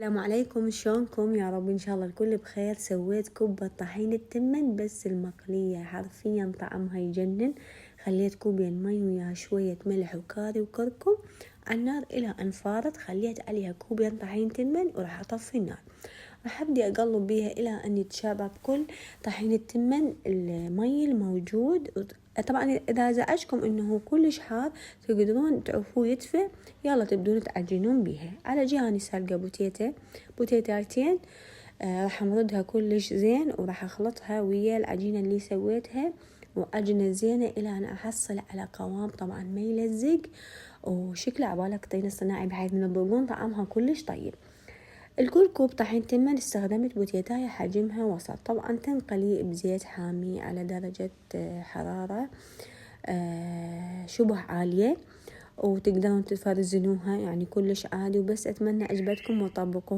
السلام عليكم، شلونكم؟ يا رب ان شاء الله الكل بخير. سويت كوب طحين التمن بس المقلية، حرفيا طعمها يجنن. خليت كوبين مي وياها شوية ملح وكاري وكركم على النار الى ان فارت. خليت عليها كوبين طحين تمن وراح اطفي النار. راح ابدي اقلب بيها الى ان يتشرب كل طحين التمن المي الموجود. طبعا اذا زعجكم انه كلش حار تقدرون تعرفوه يدفى، يلا تبدون تعجنون بيها. على جهة اني سالقة بوتيتايتين. راح امردها كلش زين وراح اخلطها ويا العجينة اللي سويتها وعجنة زينة الى ان احصل على قوام طبعا ما يلزق وشكله عبالك طين الصناعي، بحيث من تذوقون طعمها كلش طيب. الكل كوب طحين تمن استخدمت بوتيتاية حجمها وسط. طبعا تنقلي بزيت حامي على درجة حرارة شبه عالية، وتقدرون تفرزنوها يعني كلش عادي. وبس اتمنى عجبتكم وطبقوا.